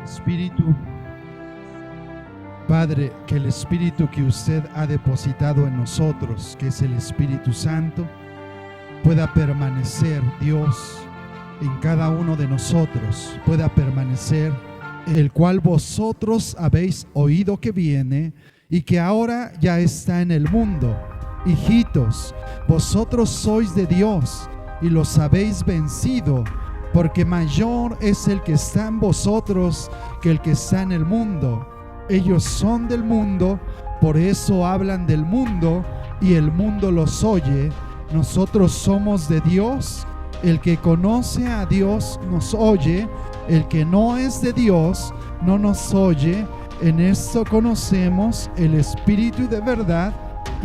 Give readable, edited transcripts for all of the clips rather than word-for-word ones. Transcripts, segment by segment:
Espíritu, Padre, que el Espíritu que usted ha depositado en nosotros, que es el Espíritu Santo, pueda permanecer, Dios, en cada uno de nosotros, pueda permanecer, el cual vosotros habéis oído que viene y que ahora ya está en el mundo. Hijitos, vosotros sois de Dios y los habéis vencido, porque mayor es el que está en vosotros que el que está en el mundo. Ellos son del mundo, por eso hablan del mundo y el mundo los oye. Nosotros somos de Dios. El que conoce a Dios nos oye. El que no es de Dios no nos oye. En esto conocemos el espíritu de verdad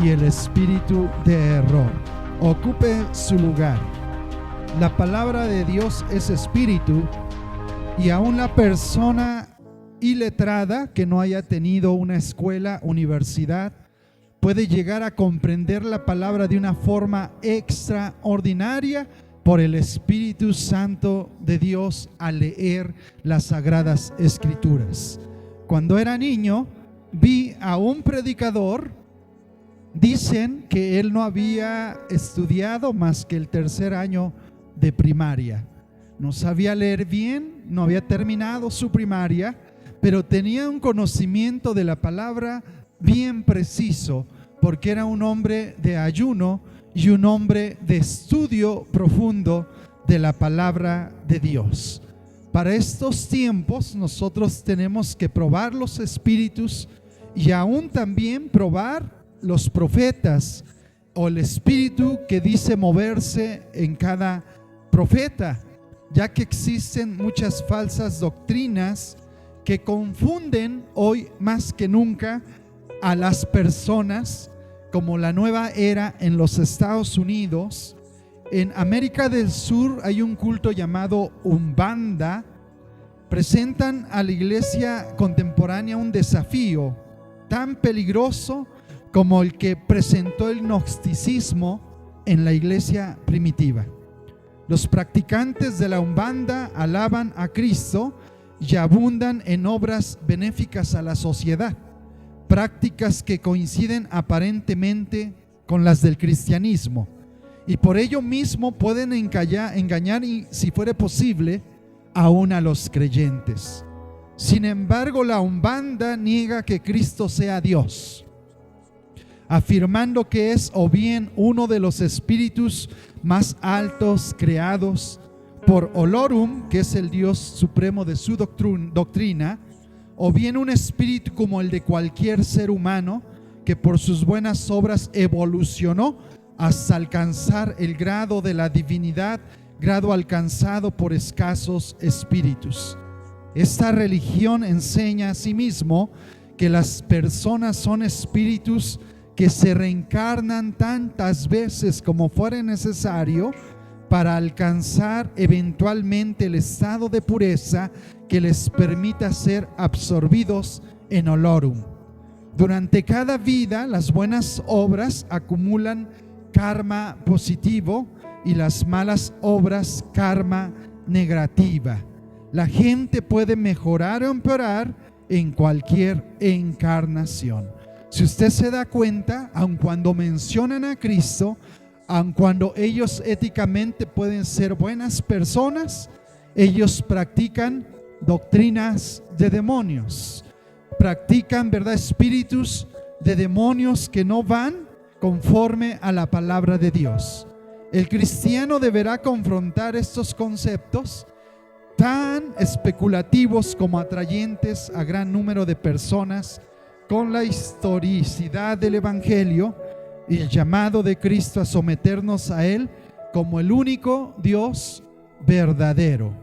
y el espíritu de error. Ocupe su lugar. La palabra de Dios es espíritu, y aún la persona iletrada que no haya tenido una escuela, universidad, puede llegar a comprender la palabra de una forma extraordinaria por el Espíritu Santo de Dios al leer las Sagradas Escrituras. Cuando era niño, vi a un predicador. Dicen que él no había estudiado más que el tercer año de primaria. No sabía leer bien, no había terminado su primaria, pero tenía un conocimiento de la palabra bien preciso, porque era un hombre de ayuno y un hombre de estudio profundo de la palabra de Dios. Para estos tiempos nosotros tenemos que probar los espíritus y aún también probar los profetas, o el espíritu que dice moverse en cada profeta, ya que existen muchas falsas doctrinas que confunden hoy más que nunca a las personas, como la nueva era en los Estados Unidos. En América del Sur hay un culto llamado Umbanda. Presentan a la iglesia contemporánea un desafío tan peligroso como el que presentó el gnosticismo en la iglesia primitiva. Los practicantes de la Umbanda alaban a Cristo y abundan en obras benéficas a la sociedad, prácticas que coinciden aparentemente con las del cristianismo, y por ello mismo pueden engañar y, si fuere posible, aún a los creyentes. Sin embargo, la Umbanda niega que Cristo sea Dios, afirmando que es o bien uno de los espíritus más altos creados por Olorum, que es el Dios supremo de su doctrina, o bien un espíritu como el de cualquier ser humano que por sus buenas obras evolucionó hasta alcanzar el grado de la divinidad, grado alcanzado por escasos espíritus. Esta religión enseña asimismo que las personas son espíritus que se reencarnan tantas veces como fuere necesario para alcanzar eventualmente el estado de pureza que les permita ser absorbidos en Olorum. Durante cada vida, las buenas obras acumulan karma positivo y las malas obras karma negativa. La gente puede mejorar o empeorar en cualquier encarnación. Si usted se da cuenta, aun cuando mencionan a Cristo, aun cuando ellos éticamente pueden ser buenas personas, ellos practican doctrinas de demonios, practican, ¿verdad?, espíritus de demonios que no van conforme a la palabra de Dios. El cristiano deberá confrontar estos conceptos tan especulativos como atrayentes a gran número de personas con la historicidad del Evangelio y el llamado de Cristo a someternos a Él como el único Dios verdadero.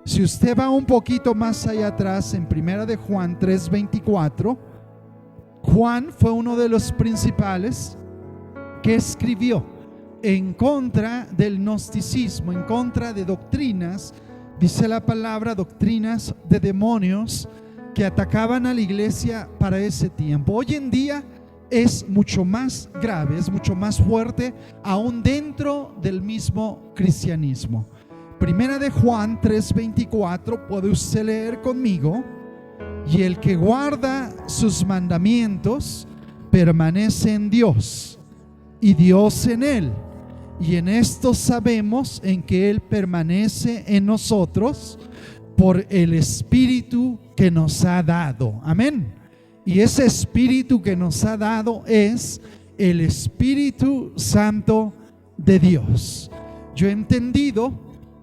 Si usted va un poquito más allá atrás, en 1 de Juan 3:24, Juan fue uno de los principales que escribió en contra del gnosticismo, en contra de doctrinas, dice la palabra, doctrinas de demonios que atacaban a la iglesia para ese tiempo. Hoy en día es mucho más grave, es mucho más fuerte, aún dentro del mismo cristianismo. Primera de Juan 3:24, puede usted leer conmigo. y el que guarda sus mandamientos permanece en Dios y Dios en él. Y en esto sabemos en que Él permanece en nosotros por el Espíritu que nos ha dado. Amén. Y ese Espíritu que nos ha dado es el Espíritu Santo de Dios. Yo he entendido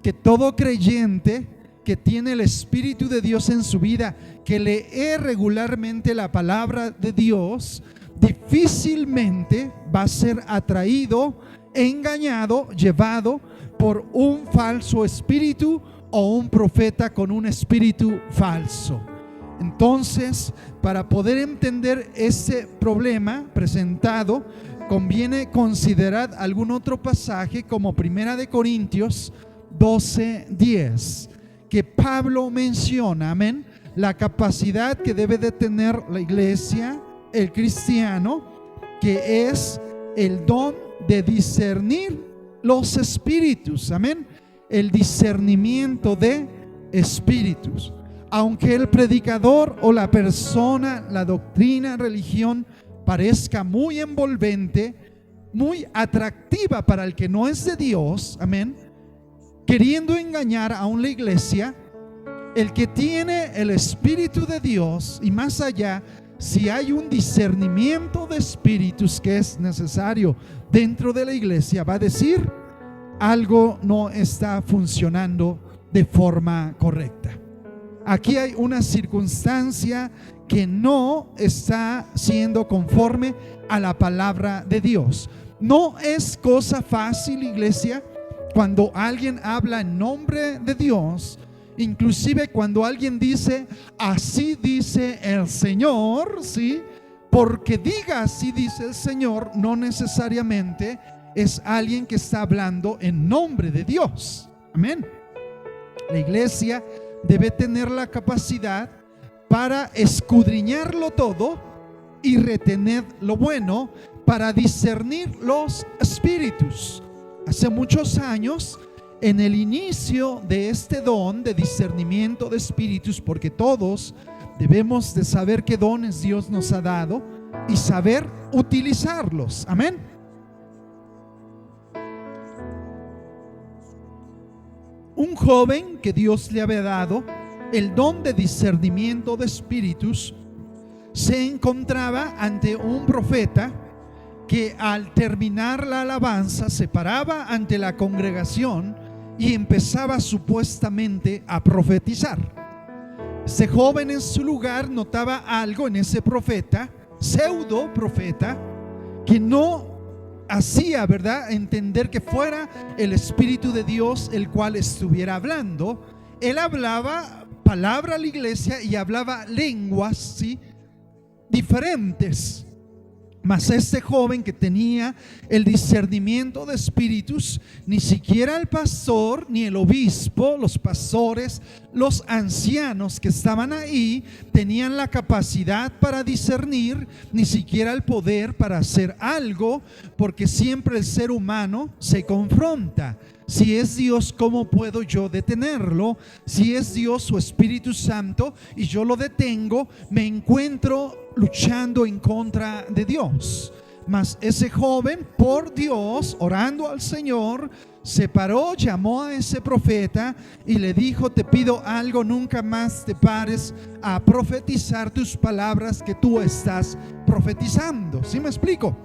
que todo creyente que tiene el Espíritu de Dios en su vida, que lee regularmente la palabra de Dios, difícilmente va a ser atraído, engañado, llevado por un falso espíritu o un profeta con un espíritu falso. Entonces, para poder entender ese problema presentado, conviene considerar algún otro pasaje como 1 Corintios 12:10, que Pablo menciona, amén, la capacidad que debe de tener la iglesia, el cristiano, que es el don de discernir los espíritus, amén, el discernimiento de espíritus. Aunque el predicador o la persona, la doctrina, religión parezca muy envolvente, muy atractiva para el que no es de Dios, amén, queriendo engañar aún la iglesia, el que tiene el Espíritu de Dios y más allá, si hay un discernimiento de espíritus que es necesario dentro de la iglesia, va a decir: algo no está funcionando de forma correcta. Aquí hay una circunstancia que no está siendo conforme a la palabra de Dios. No es cosa fácil, iglesia, cuando alguien habla en nombre de Dios. Inclusive cuando alguien dice: así dice el Señor, ¿sí? Porque diga así dice el Señor, no necesariamente es alguien que está hablando en nombre de Dios. Amén. La iglesia debe tener la capacidad para escudriñarlo todo y retener lo bueno, para discernir los espíritus. Hace muchos años, en el inicio de este don de discernimiento de espíritus, porque todos debemos de saber qué dones Dios nos ha dado y saber utilizarlos. Amén. Un joven que Dios le había dado el don de discernimiento de espíritus se encontraba ante un profeta que al terminar la alabanza se paraba ante la congregación y empezaba supuestamente a profetizar. Ese joven en su lugar notaba algo en ese profeta, pseudo profeta, que no hacía, ¿verdad?, entender que fuera el Espíritu de Dios el cual estuviera hablando. Él hablaba palabra a la iglesia y hablaba lenguas, ¿sí?, diferentes. Mas este joven que tenía el discernimiento de espíritus, ni siquiera el pastor ni el obispo, los pastores, los ancianos que estaban ahí tenían la capacidad para discernir, ni siquiera el poder para hacer algo, porque siempre el ser humano se confronta. Si es Dios, ¿cómo puedo yo detenerlo? Si es Dios, su Espíritu Santo, y yo lo detengo, me encuentro luchando en contra de Dios. Mas ese joven, por Dios, orando al Señor, se paró, llamó a ese profeta y le dijo: te pido algo, nunca más te pares a profetizar tus palabras que tú estás profetizando. ¿Sí me explico?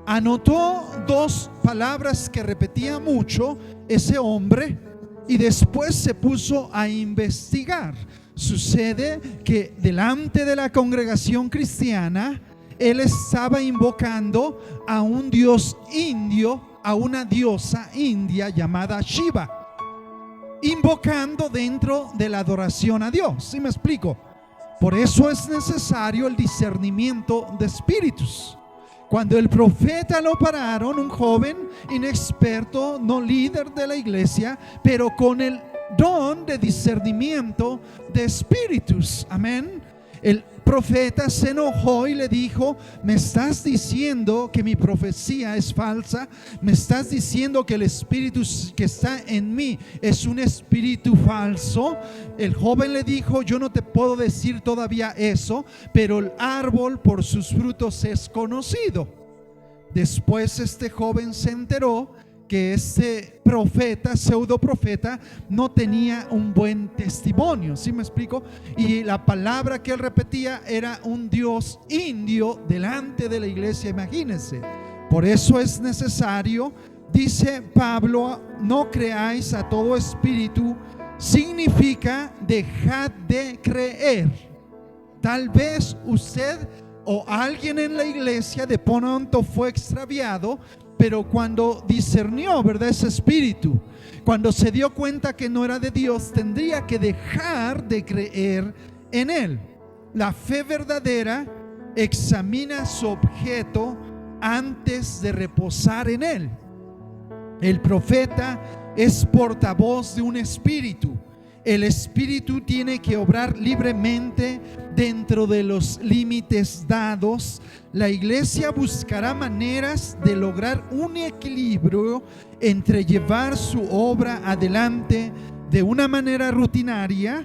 Anotó dos palabras que repetía mucho ese hombre y después se puso a investigar. Sucede que delante de la congregación cristiana él estaba invocando a un dios indio, a una diosa india llamada Shiva, invocando dentro de la adoración a Dios. ¿Sí me explico? Por eso es necesario el discernimiento de espíritus. Cuando el profeta lo pararon, un joven inexperto, no líder de la iglesia, pero con el don de discernimiento de espíritus, amén, el profeta se enojó y le dijo: ¿me estás diciendo que mi profecía es falsa? ¿Me estás diciendo que el espíritu que está en mí es un espíritu falso? El joven le dijo: yo no te puedo decir todavía eso, pero el árbol por sus frutos es conocido. Después este joven se enteró que este profeta, pseudo profeta, no tenía un buen testimonio, ¿sí me explico? Y la palabra que él repetía era un Dios indio delante de la iglesia, imagínense. Por eso es necesario, dice Pablo, no creáis a todo espíritu. Significa dejad de creer. Tal vez usted o alguien en la iglesia de pronto fue extraviado, pero cuando discernió, ¿verdad?, ese espíritu, cuando se dio cuenta que no era de Dios, tendría que dejar de creer en él. La fe verdadera examina su objeto antes de reposar en él. El profeta es portavoz de un espíritu. El espíritu tiene que obrar libremente dentro de los límites dados. La iglesia buscará maneras de lograr un equilibrio entre llevar su obra adelante de una manera rutinaria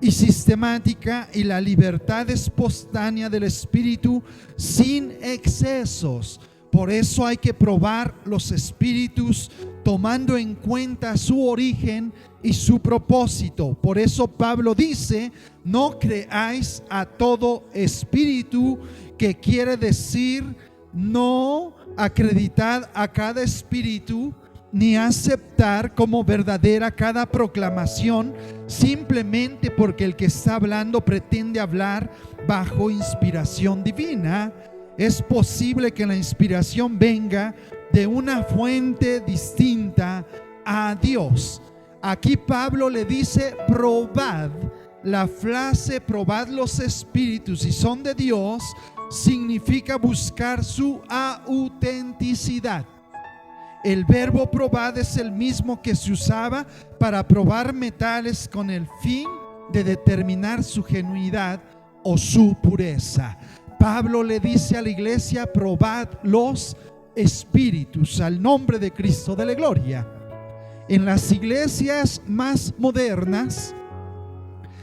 y sistemática y la libertad espontánea del espíritu sin excesos. Por eso hay que probar los espíritus tomando en cuenta su origen y su propósito. Por eso Pablo dice: no creáis a todo espíritu, que quiere decir no acreditar a cada espíritu ni aceptar como verdadera cada proclamación simplemente porque el que está hablando pretende hablar bajo inspiración divina. Es posible que la inspiración venga de una fuente distinta a Dios. Aquí Pablo le dice: probad. La frase probad los espíritus si son de Dios significa buscar su autenticidad. El verbo probad es el mismo que se usaba para probar metales con el fin de determinar su genuinidad o su pureza. Pablo le dice a la iglesia: probad los espíritus, al nombre de Cristo de la gloria. En las iglesias más modernas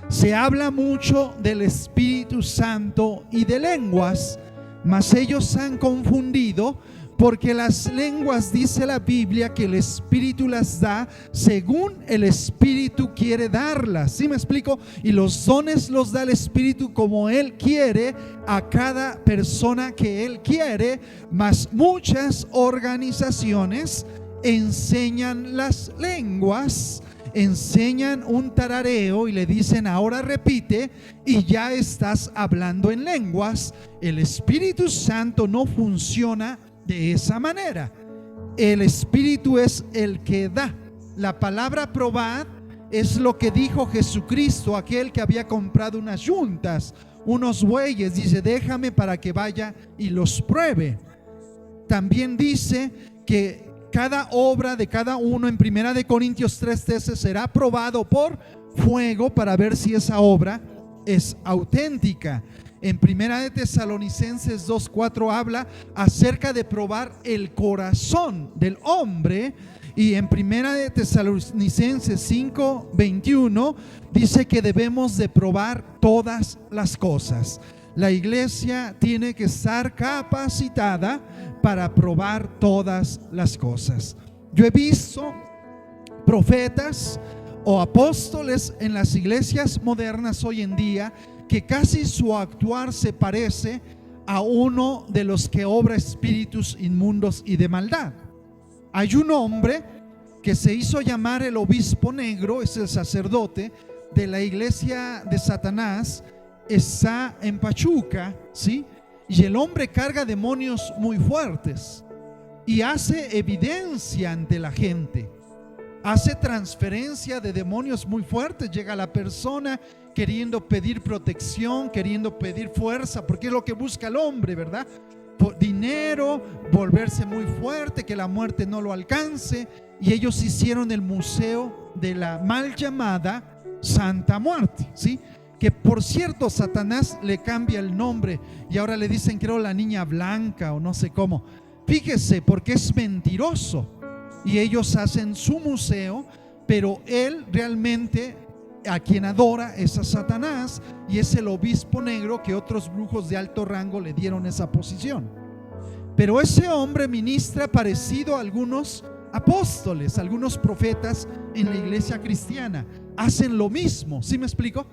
se habla mucho del Espíritu Santo y de lenguas, mas ellos han confundido, porque las lenguas, dice la Biblia, que el Espíritu las da según el Espíritu quiere darlas. ¿Sí me explico? Y los dones los da el Espíritu como Él quiere a cada persona que Él quiere. Mas muchas organizaciones enseñan las lenguas, enseñan un tarareo y le dicen: ahora repite, y ya estás hablando en lenguas. El Espíritu Santo no funciona de esa manera. El Espíritu es el que da. La palabra probad es lo que dijo Jesucristo, aquel que había comprado unas yuntas, unos bueyes. Dice: déjame para que vaya y los pruebe. También dice que cada obra de cada uno en 1 Corintios 3:13 será probado por fuego para ver si esa obra es auténtica. En 1 Tesalonicenses 2:4 habla acerca de probar el corazón del hombre. Y en 1 Tesalonicenses 5:21 dice que debemos de probar todas las cosas. La iglesia tiene que estar capacitada para probar todas las cosas. Yo he visto profetas o apóstoles en las iglesias modernas hoy en día que casi su actuar se parece a uno de los que obra espíritus inmundos y de maldad. Hay un hombre que se hizo llamar el obispo negro, es el sacerdote de la iglesia de Satanás, está en Pachuca, ¿sí? Y el hombre carga demonios muy fuertes y hace evidencia ante la gente, hace transferencia de demonios muy fuertes. Llega la persona queriendo pedir protección, queriendo pedir fuerza, porque es lo que busca el hombre, ¿verdad? Por dinero, volverse muy fuerte, que la muerte no lo alcance. Y ellos hicieron el museo de la mal llamada Santa Muerte, ¿sí? que por cierto Satanás le cambia el nombre y ahora le dicen, creo, la niña blanca o no sé cómo. Fíjese, porque es mentiroso y ellos hacen su museo, pero él realmente a quien adora es a Satanás, y es el obispo negro que otros brujos de alto rango le dieron esa posición. Pero ese hombre ministra parecido a algunos apóstoles, algunos profetas en la iglesia cristiana. Hacen lo mismo, ¿sí me explico?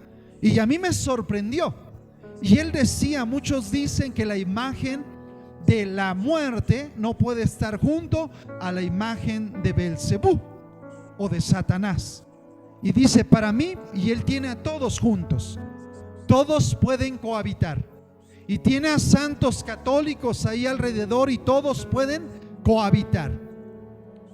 Y a mí me sorprendió. Y él decía, muchos dicen que la imagen de la muerte no puede estar junto a la imagen de Belcebú o de Satanás. Y dice, para mí, y él tiene a todos juntos, todos pueden cohabitar. Y tiene a santos católicos ahí alrededor y todos pueden cohabitar.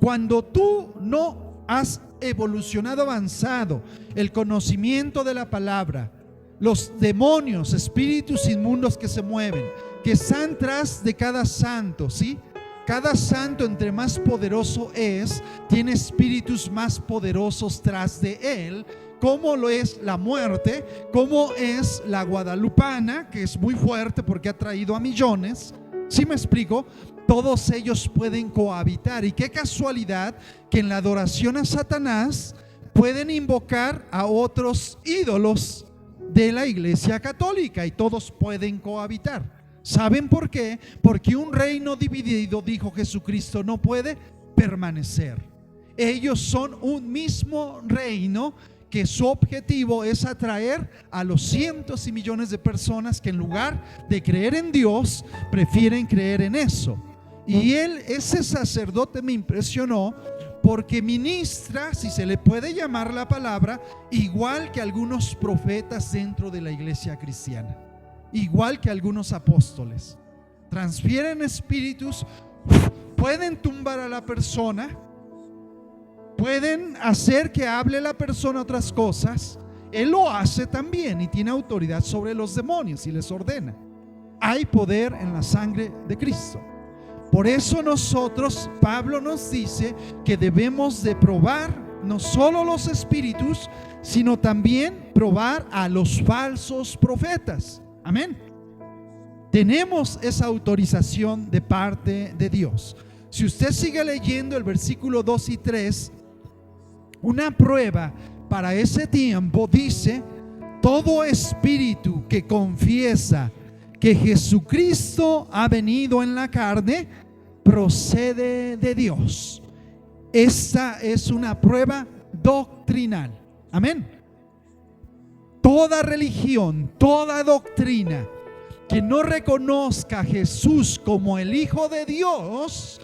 Cuando tú no has evolucionado, avanzado el conocimiento de la palabra, los demonios, espíritus inmundos que se mueven, que están tras de cada santo, ¿sí? Cada santo, entre más poderoso es, tiene espíritus más poderosos tras de él, como lo es la muerte, como es la guadalupana, que es muy fuerte porque ha traído a millones. ¿Sí me explico? Todos ellos pueden cohabitar. Y qué casualidad que en la adoración a Satanás pueden invocar a otros ídolos de la iglesia católica y todos pueden cohabitar. ¿Saben por qué? Porque un reino dividido, dijo Jesucristo, no puede permanecer. Ellos son un mismo reino que su objetivo es atraer a los cientos y millones de personas que en lugar de creer en Dios, prefieren creer en eso. Y ese sacerdote me impresionó porque ministra, si se le puede llamar la palabra, igual que algunos profetas dentro de la iglesia cristiana, igual que algunos apóstoles. Transfieren espíritus, pueden tumbar a la persona, pueden hacer que hable la persona otras cosas. Él lo hace también y tiene autoridad sobre los demonios y les ordena. Hay poder en la sangre de Cristo. Por eso nosotros, Pablo nos dice que debemos de probar no solo los espíritus, sino también probar a los falsos profetas. Amén. Tenemos esa autorización de parte de Dios. Si usted sigue leyendo el versículo 2 y 3, una prueba para ese tiempo dice: todo espíritu que confiesa que Jesucristo ha venido en la carne procede de Dios. Esta es una prueba doctrinal. Amén. Toda religión, toda doctrina que no reconozca a Jesús como el Hijo de Dios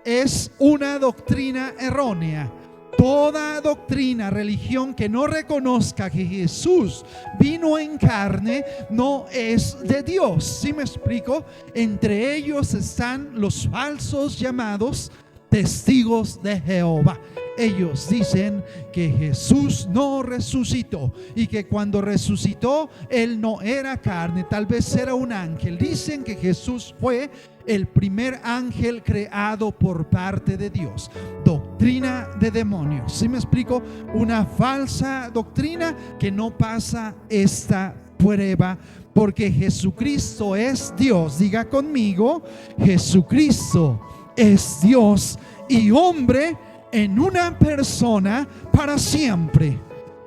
es una doctrina errónea. Toda doctrina, religión que no reconozca que Jesús vino en carne no es de Dios. ¿Sí me explico? Entre ellos están los falsos llamados testigos de Jehová. Ellos dicen que Jesús no resucitó y que cuando resucitó Él no era carne, tal vez era un ángel. Dicen que Jesús fue el primer ángel creado por parte de Dios. Doctrina de demonios. ¿Sí me explico? Una falsa doctrina que no pasa esta prueba, porque Jesucristo es Dios. Diga conmigo: Jesucristo es Dios y hombre en una persona para siempre.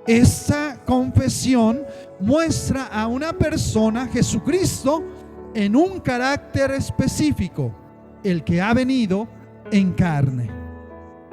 Esta confesión muestra a una persona, Jesucristo, en un carácter específico, el que ha venido en carne.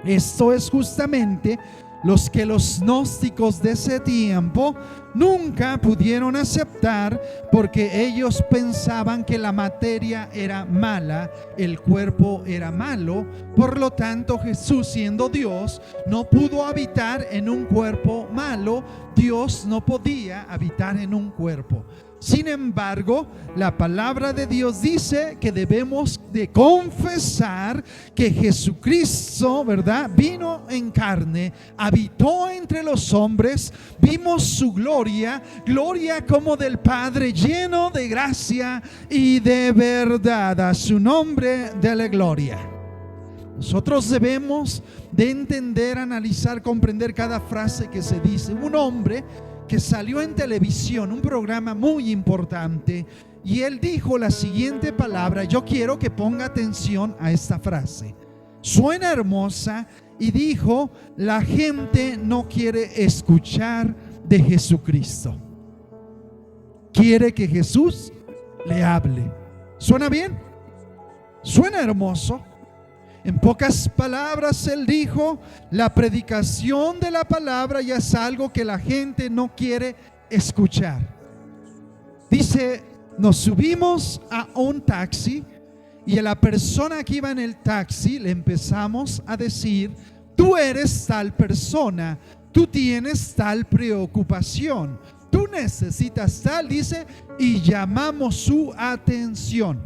Esto es justamente los que los gnósticos de ese tiempo nunca pudieron aceptar, porque ellos pensaban que la materia era mala, el cuerpo era malo. Por lo tanto, Jesús, siendo Dios, no pudo habitar en un cuerpo malo. Dios no podía habitar en un cuerpo. Sin embargo, la palabra de Dios dice que debemos de confesar que Jesucristo, ¿verdad?, vino en carne, habitó entre los hombres, vimos su gloria, gloria como del Padre, lleno de gracia y de verdad. A su nombre dele gloria. Nosotros debemos de entender, analizar, comprender cada frase que se dice. Un hombre que salió en televisión, un programa muy importante, y él dijo la siguiente palabra. Yo quiero que ponga atención a esta frase. Suena hermosa, y dijo: la gente no quiere escuchar de Jesucristo, quiere que Jesús le hable. ¿Suena bien? ¿Suena hermoso? En pocas palabras, él dijo: la predicación de la palabra ya es algo que la gente no quiere escuchar. Dice: nos subimos a un taxi y a la persona que iba en el taxi le empezamos a decir: tú eres tal persona, tú tienes tal preocupación, tú necesitas tal, dice, y llamamos su atención.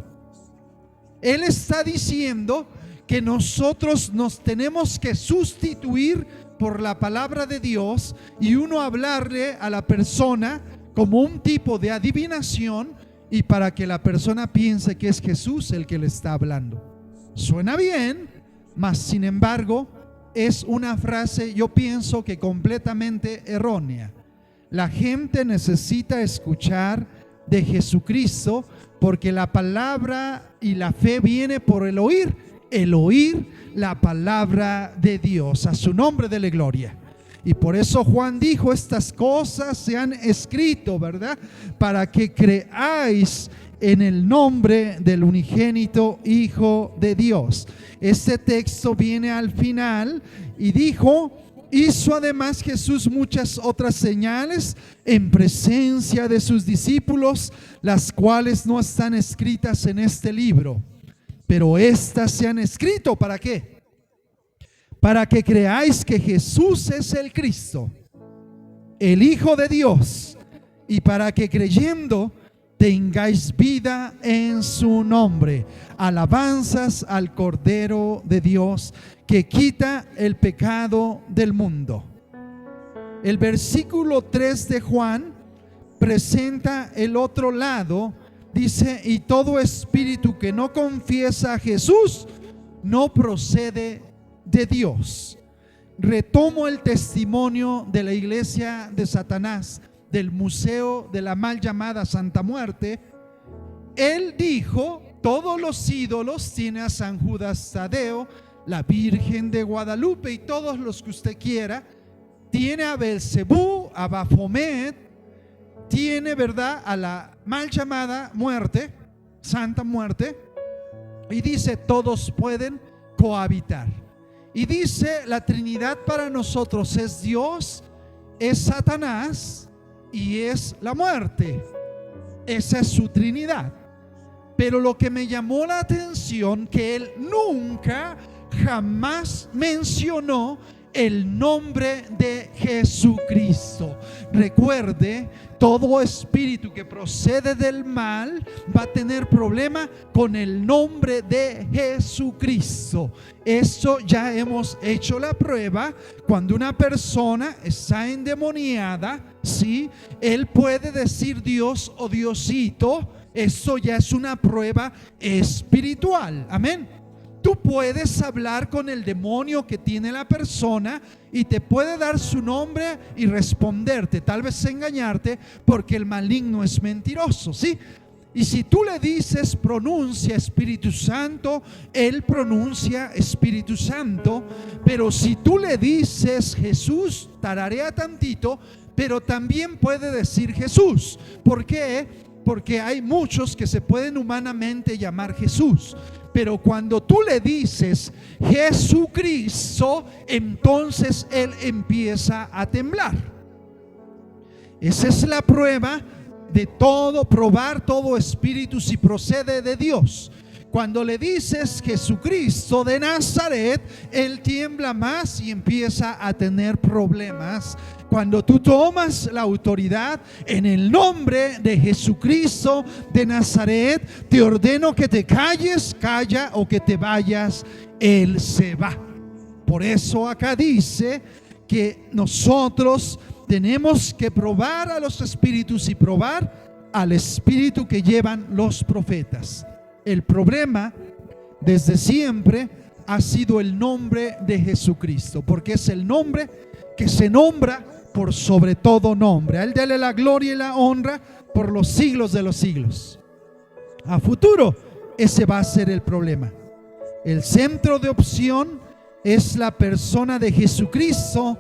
Él está diciendo que nosotros nos tenemos que sustituir por la palabra de Dios, y uno hablarle a la persona como un tipo de adivinación, y para que la persona piense que es Jesús el que le está hablando. Suena bien, mas sin embargo es una frase, yo pienso que completamente errónea. La gente necesita escuchar de Jesucristo, porque la palabra y la fe viene por el oír la palabra de Dios. A su nombre dele gloria. Y por eso Juan dijo: estas cosas se han escrito, ¿verdad?, para que creáis en el nombre del unigénito Hijo de Dios. Este texto viene al final y dijo: hizo además Jesús muchas otras señales en presencia de sus discípulos, las cuales no están escritas en este libro, pero estas se han escrito. ¿Para qué? Para que creáis que Jesús es el Cristo, el Hijo de Dios, y para que creyendo tengáis vida en su nombre. Alabanzas al Cordero de Dios, que quita el pecado del mundo. El versículo 3 de Juan presenta el otro lado. Dice: y todo espíritu que no confiesa a Jesús no procede de Dios. Retomo el testimonio de la iglesia de Satanás, del museo de la mal llamada Santa Muerte. Él dijo: todos los ídolos, tiene a San Judas Tadeo, la Virgen de Guadalupe y todos los que usted quiera, tiene a Belcebú, a Baphomet, tiene, ¿verdad?, a la mal llamada muerte, Santa Muerte, y dice: todos pueden cohabitar. Y dice: la Trinidad para nosotros es Dios, es Satanás y es la muerte. Esa es su Trinidad. Pero lo que me llamó la atención, que él nunca, jamás mencionó el nombre de Jesucristo. Recuerde, todo espíritu que procede del mal va a tener problema con el nombre de Jesucristo. Eso ya hemos hecho la prueba. Cuando una persona está endemoniada, ¿sí?, él puede decir Dios o Diosito. Eso ya es una prueba espiritual. Amén. Tú puedes hablar con el demonio que tiene la persona y te puede dar su nombre y responderte, tal vez engañarte, porque el maligno es mentiroso, ¿sí? Y si tú le dices: pronuncia Espíritu Santo, él pronuncia Espíritu Santo. Pero si tú le dices Jesús, tararea tantito, pero también puede decir Jesús. ¿Por qué? Porque hay muchos que se pueden humanamente llamar Jesús, pero cuando tú le dices Jesucristo, entonces él empieza a temblar. Esa es la prueba de todo, probar todo espíritu si procede de Dios. Cuando le dices Jesucristo de Nazaret, él tiembla más y empieza a tener problemas. Cuando tú tomas la autoridad en el nombre de Jesucristo de Nazaret, te ordeno que te calles, calla, o que te vayas, él se va. Por eso acá dice que nosotros tenemos que probar a los espíritus y probar al espíritu que llevan los profetas. El problema desde siempre ha sido el nombre de Jesucristo, porque es el nombre que se nombra por sobre todo nombre. A Él dele la gloria y la honra por los siglos de los siglos. A futuro, ese va a ser el problema. El centro de opción es la persona de Jesucristo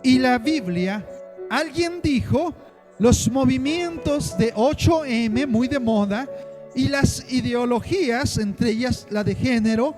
y la Biblia. Alguien dijo, los movimientos de 8M, muy de moda, y las ideologías, entre ellas la de género,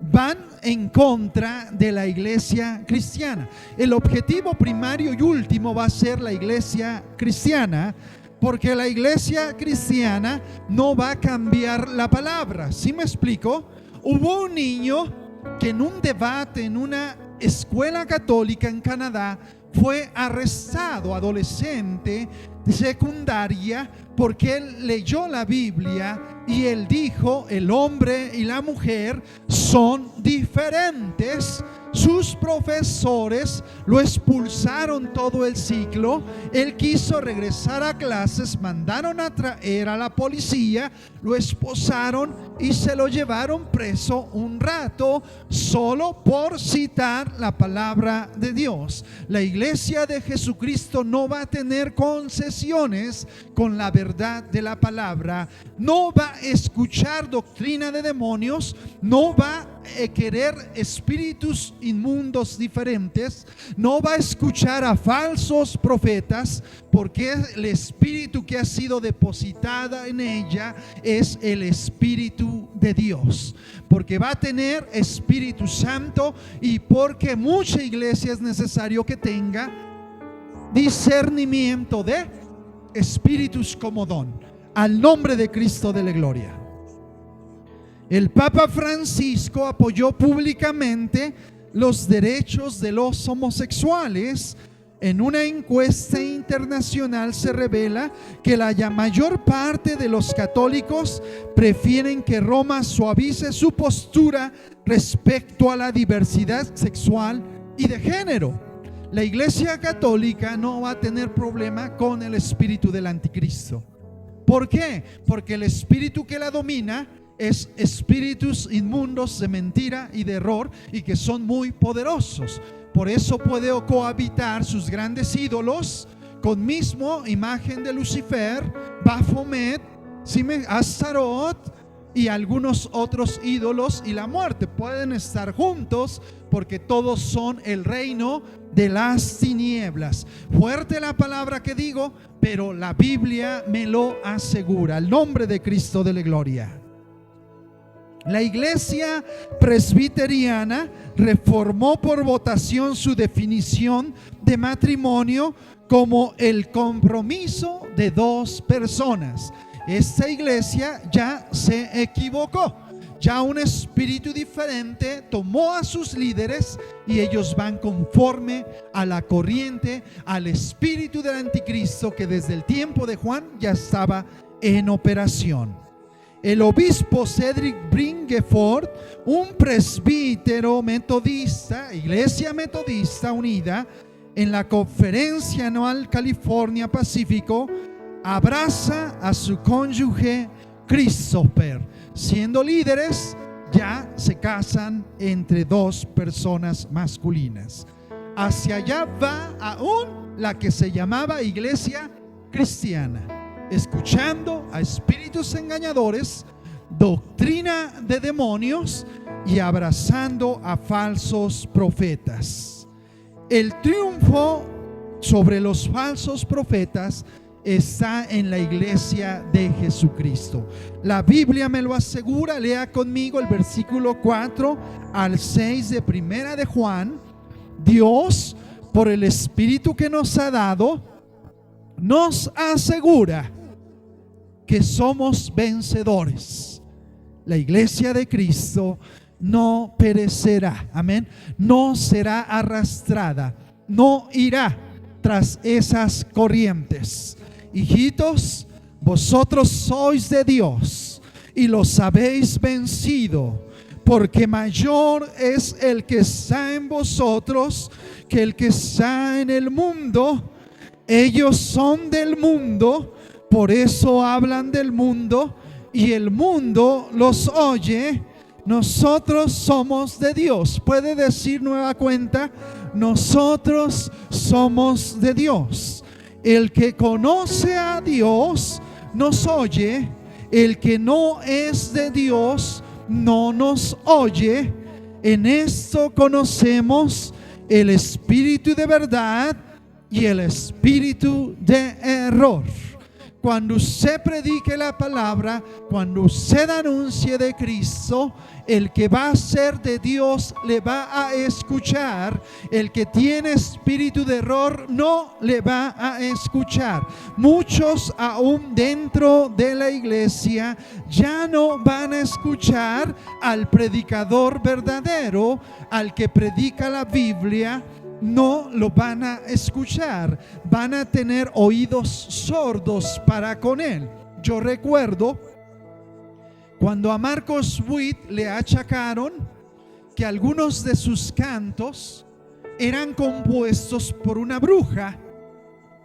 van en contra de la iglesia cristiana. El objetivo primario y último va a ser la iglesia cristiana, porque la iglesia cristiana no va a cambiar la palabra. ¿Sí me explico? Hubo un niño que en un debate en una escuela católica en Canadá fue arrestado, adolescente de secundaria, porque él leyó la Biblia y él dijo: el hombre y la mujer son diferentes. Sus profesores lo expulsaron todo el ciclo. Él quiso regresar a clases, mandaron a traer a la policía, lo esposaron y se lo llevaron preso un rato solo por citar la palabra de Dios. La iglesia de Jesucristo no va a tener concesiones con la verdad de la palabra, no va a escuchar doctrina de demonios, no va a querer espíritus inmundos diferentes, no va a escuchar a falsos profetas, porque el espíritu que ha sido depositada en ella es el Espíritu de Dios, porque va a tener Espíritu Santo, y porque mucha iglesia es necesario que tenga discernimiento de espíritus como don, al nombre de Cristo de la gloria. El Papa Francisco apoyó públicamente los derechos de los homosexuales. En una encuesta internacional se revela que la mayor parte de los católicos prefieren que Roma suavice su postura respecto a la diversidad sexual y de género. La Iglesia Católica no va a tener problema con el espíritu del anticristo. ¿Por qué? Porque el espíritu que la domina es espíritus inmundos de mentira y de error, y que son muy poderosos. Por eso puede cohabitar sus grandes ídolos con mismo imagen de Lucifer, Baphomet, Astaroth y algunos otros ídolos, y la muerte. Pueden estar juntos porque todos son el reino de las tinieblas. Fuerte la palabra que digo, pero la Biblia me lo asegura. El nombre de Cristo de la gloria. La iglesia presbiteriana reformó por votación su definición de matrimonio como el compromiso de dos personas. Esta iglesia ya se equivocó. Ya un espíritu diferente tomó a sus líderes y ellos van conforme a la corriente, al espíritu del anticristo, que desde el tiempo de Juan ya estaba en operación. El obispo Cedric Bringeford, un presbítero metodista, Iglesia Metodista Unida, en la conferencia anual California Pacífico, abraza a su cónyuge Christopher. Siendo líderes, ya se casan entre dos personas masculinas. Hacia allá va aún la que se llamaba Iglesia Cristiana, escuchando a espíritus engañadores, doctrina de demonios y abrazando a falsos profetas. El triunfo sobre los falsos profetas está en la iglesia de Jesucristo. La Biblia me lo asegura. Lea conmigo el versículo 4 al 6 de Primera de Juan. Dios, por el Espíritu que nos ha dado, nos asegura que somos vencedores. La iglesia de Cristo no perecerá, amén, no será arrastrada, no irá tras esas corrientes. Hijitos, vosotros sois de Dios y los habéis vencido, porque mayor es el que está en vosotros que el que está en el mundo. Ellos son del mundo, por eso hablan del mundo, y el mundo los oye. Nosotros somos de Dios. Puede decir nueva cuenta: nosotros somos de Dios. El que conoce a Dios nos oye, el que no es de Dios no nos oye. En esto conocemos el espíritu de verdad y el espíritu de error. Cuando usted predique la palabra, cuando usted anuncie de Cristo, el que va a ser de Dios le va a escuchar. El que tiene espíritu de error no le va a escuchar. Muchos aún dentro de la iglesia ya no van a escuchar al predicador verdadero, al que predica la Biblia. No lo van a escuchar, van a tener oídos sordos para con él. Yo recuerdo cuando a Marcos Witt le achacaron que algunos de sus cantos eran compuestos por una bruja.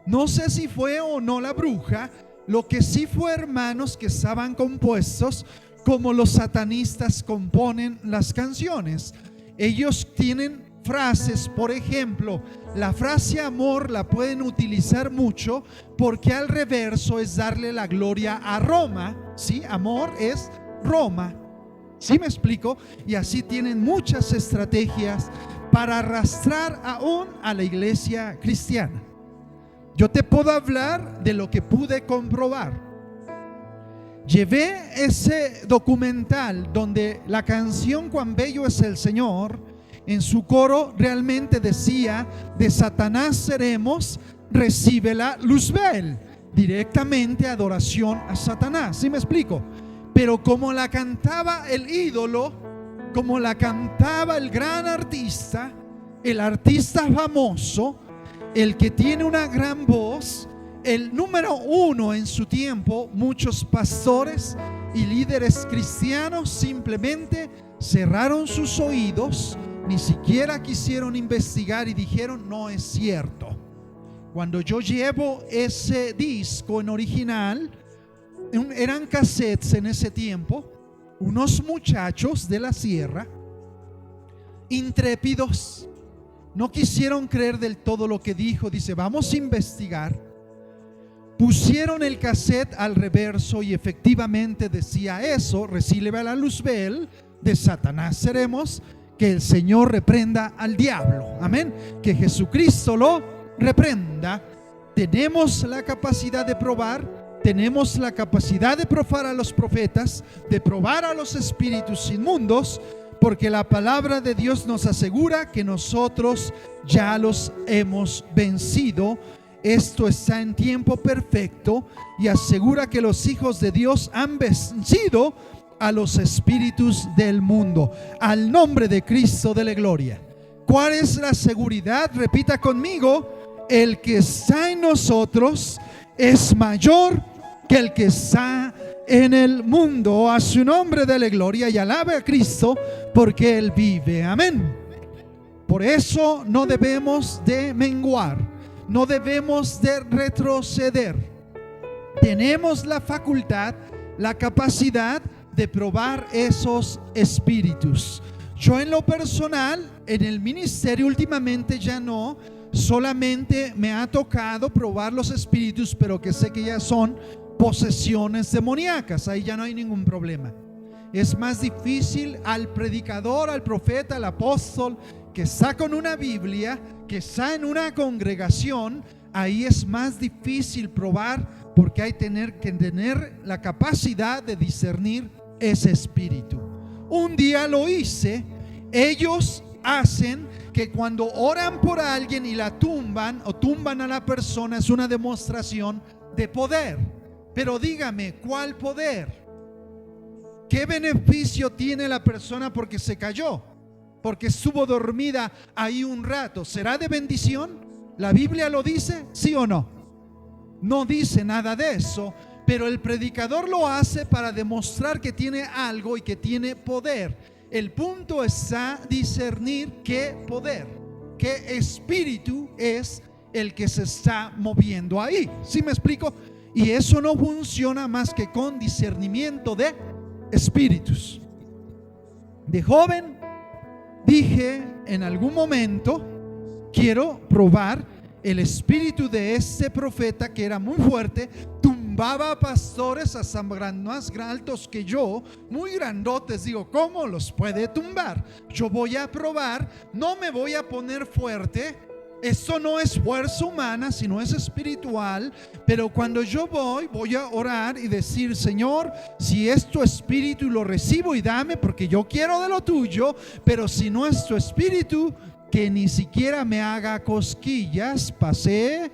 No sé si fue o no la bruja, lo que sí fue, hermanos, que estaban compuestos como los satanistas componen las canciones. Ellos tienen frases, por ejemplo, la frase amor la pueden utilizar mucho porque al reverso es darle la gloria a Roma. ¿Sí? Amor es Roma. ¿Sí me explico? Y así tienen muchas estrategias para arrastrar aún a la iglesia cristiana. Yo te puedo hablar de lo que pude comprobar. Llevé ese documental donde la canción Cuán bello es el Señor, en su coro realmente decía: de Satanás seremos, recibe la Luzbel. Directamente adoración a Satanás. ¿Sí me explico? Pero como la cantaba el ídolo, como la cantaba el gran artista, el artista famoso, el que tiene una gran voz, el número uno en su tiempo, muchos pastores y líderes cristianos simplemente cerraron sus oídos, ni siquiera quisieron investigar y dijeron: no es cierto. Cuando yo llevo ese disco en original, eran cassettes en ese tiempo, unos muchachos de la sierra, intrépidos, no quisieron creer del todo lo que dijo. Dice: vamos a investigar. Pusieron el cassette al reverso y efectivamente decía eso: recibe la Luzbel, de Satanás seremos, que el Señor reprenda al diablo. Amén. Que Jesucristo lo reprenda. Tenemos la capacidad de probar, tenemos la capacidad de probar a los profetas, de probar a los espíritus inmundos, porque la palabra de Dios nos asegura que nosotros ya los hemos vencido. Esto está en tiempo perfecto y asegura que los hijos de Dios han vencido a los espíritus del mundo, al nombre de Cristo de la gloria. ¿Cuál es la seguridad? Repita conmigo: el que está en nosotros es mayor que el que está en el mundo. A su nombre de la gloria, y alabe a Cristo porque Él vive. Amén. Por eso no debemos de menguar, no debemos de retroceder. Tenemos la facultad, la capacidad de probar esos espíritus. Yo en lo personal, en el ministerio últimamente ya no, solamente me ha tocado probar los espíritus, pero que sé que ya son posesiones demoníacas. Ahí ya no hay ningún problema. Es más difícil al predicador, al profeta, al apóstol que está con una Biblia, que está en una congregación. Ahí es más difícil probar, porque hay que tener la capacidad de discernir ese espíritu. Un día lo hice. Ellos hacen que cuando oran por alguien y la tumban o tumban a la persona, es una demostración de poder. Pero dígame, ¿cuál poder? ¿Qué beneficio tiene la persona porque se cayó? Porque estuvo dormida ahí un rato. ¿Será de bendición? ¿La Biblia lo dice? ¿Sí o no? No dice nada de eso. Pero el predicador lo hace para demostrar que tiene algo y que tiene poder. El punto está discernir qué poder, qué espíritu es el que se está moviendo ahí. ¿Sí me explico? Y eso no funciona más que con discernimiento de espíritus. De joven dije en algún momento quiero probar el espíritu de este profeta que era muy fuerte, tumbaba a pastores hasta más altos que yo, muy grandotes. Digo, ¿cómo los puede tumbar? Yo voy a probar, no me voy a poner fuerte. Esto no es fuerza humana, sino es espiritual. Pero cuando yo voy a orar y decir, Señor, si es tu espíritu, lo recibo y dame, porque yo quiero de lo tuyo. Pero si no es tu espíritu, que ni siquiera me haga cosquillas. Pasé,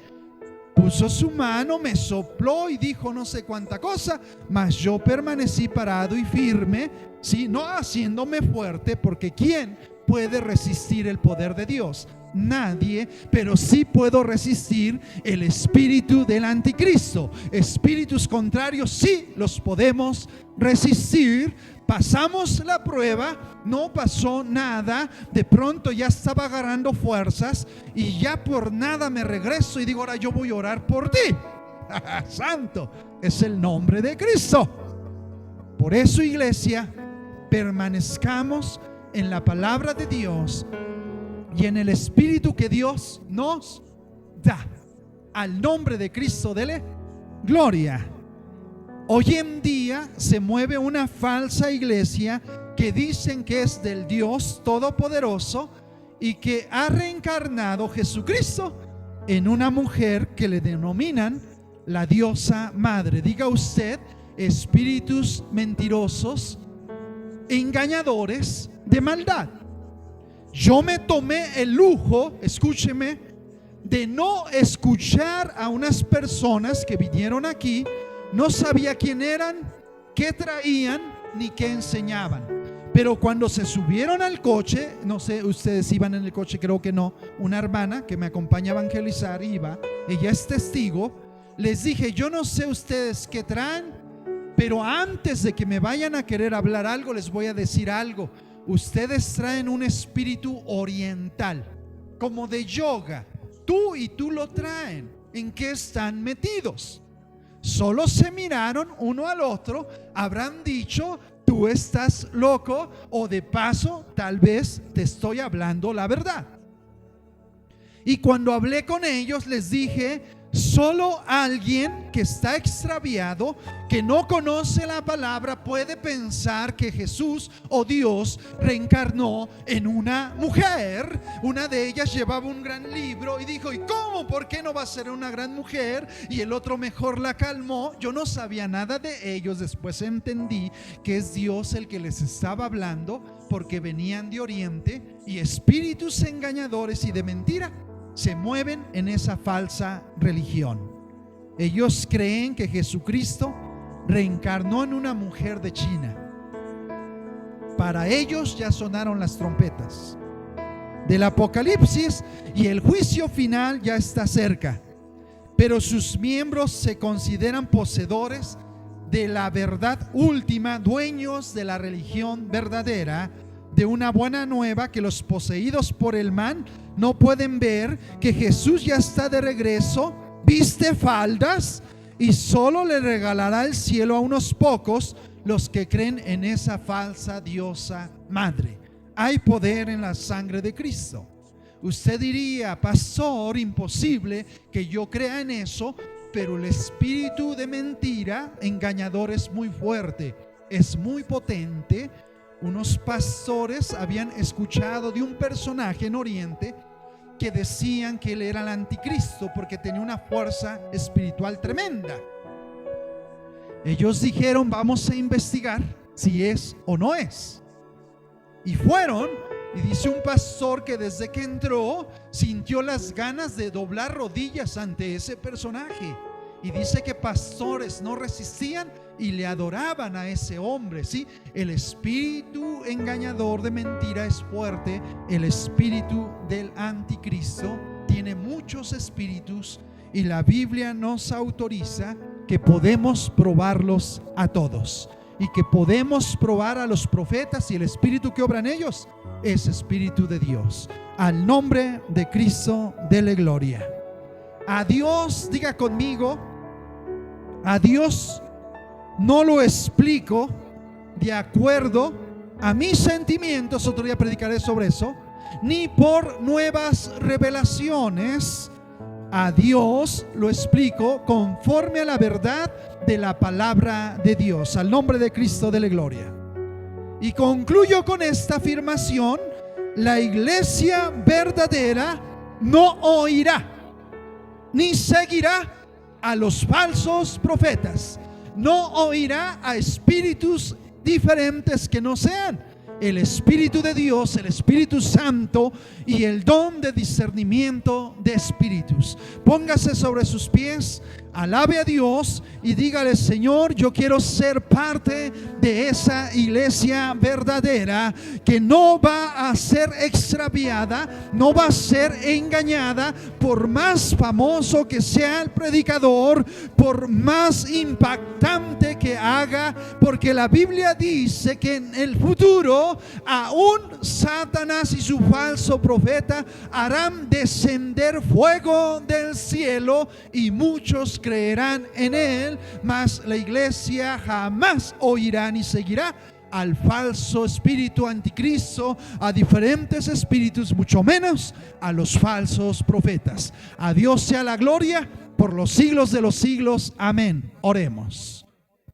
puso su mano, me sopló y dijo no sé cuánta cosa, mas yo permanecí parado y firme, ¿sí? No haciéndome fuerte, porque ¿quién puede resistir el poder de Dios? Nadie. Pero sí puedo resistir el espíritu del anticristo. Espíritus contrarios sí los podemos resistir. Pasamos la prueba, no pasó nada. De pronto ya estaba agarrando fuerzas y ya por nada me regreso y digo, ahora yo voy a orar por ti. Santo es el nombre de Cristo. Por eso, iglesia, permanezcamos en la palabra de Dios y en el espíritu que Dios nos da. Al nombre de Cristo, dele gloria. Hoy en día se mueve una falsa iglesia que dicen que es del Dios Todopoderoso y que ha reencarnado Jesucristo en una mujer que le denominan la diosa madre. Diga usted, espíritus mentirosos, engañadores de maldad. Yo me tomé el lujo, escúcheme, de no escuchar a unas personas que vinieron aquí. No sabía quién eran, qué traían, ni qué enseñaban. Pero cuando se subieron al coche, no sé, ustedes iban en el coche, creo que no. Una hermana que me acompaña a evangelizar iba, ella es testigo. Les dije, yo no sé ustedes qué traen, pero antes de que me vayan a querer hablar algo, les voy a decir algo. Ustedes traen un espíritu oriental, como de yoga. Tú y tú lo traen. ¿En qué están metidos? Solo se miraron uno al otro, habrán dicho, tú estás loco, o de paso, tal vez te estoy hablando la verdad. Y cuando hablé con ellos, les dije, solo alguien que está extraviado, que no conoce la palabra, puede pensar que Jesús o Dios reencarnó en una mujer. Una de ellas llevaba un gran libro y dijo, ¿y cómo? ¿Por qué no va a ser una gran mujer? Y el otro mejor la calmó. Yo no sabía nada de ellos. Después entendí que es Dios el que les estaba hablando, porque venían de Oriente y espíritus engañadores y de mentira se mueven en esa falsa religión. Ellos creen que Jesucristo reencarnó en una mujer de China. Para ellos ya sonaron las trompetas del Apocalipsis y el juicio final ya está cerca. Pero sus miembros se consideran poseedores de la verdad última, dueños de la religión verdadera, de una buena nueva, que los poseídos por el mal no pueden ver que Jesús ya está de regreso, viste faldas y solo le regalará el cielo a unos pocos, los que creen en esa falsa diosa madre. Hay poder en la sangre de Cristo. Usted diría, pastor, imposible que yo crea en eso, pero el espíritu de mentira, engañador, es muy fuerte, es muy potente. Unos pastores habían escuchado de un personaje en Oriente que decían que él era el anticristo porque tenía una fuerza espiritual tremenda. Ellos dijeron, vamos a investigar si es o no es. Y fueron, y dice un pastor que desde que entró sintió las ganas de doblar rodillas ante ese personaje. Y dice que pastores no resistían y le adoraban a ese hombre. ¿Sí? El espíritu engañador de mentira es fuerte. El espíritu del anticristo tiene muchos espíritus, y la Biblia nos autoriza que podemos probarlos a todos, y que podemos probar a los profetas, y el espíritu que obra en ellos es espíritu de Dios. Al nombre de Cristo, dele gloria. A Dios, diga conmigo, a Dios no lo explico de acuerdo a mis sentimientos. Otro día predicaré sobre eso. ni por nuevas revelaciones. A Dios lo explico conforme a la verdad de la palabra de Dios. Al nombre de Cristo, dele gloria. Y concluyo con esta afirmación: la iglesia verdadera no oirá ni seguirá a los falsos profetas, no oirá a espíritus diferentes que no sean el Espíritu de Dios, el Espíritu Santo y el don de discernimiento de espíritus. Póngase sobre sus pies, alabe a Dios y dígale: Señor, yo quiero ser parte de esa iglesia verdadera que no va a ser extraviada, no va a ser engañada, por más famoso que sea el predicador, por más impactante que haga, porque la Biblia dice que en el futuro aún Satanás y su falso profeta harán descender fuego del cielo y muchos creerán en él, mas la iglesia jamás oirá ni seguirá al falso espíritu anticristo, a diferentes espíritus, mucho menos a los falsos profetas. A Dios sea la gloria por los siglos de los siglos. Amén. Oremos.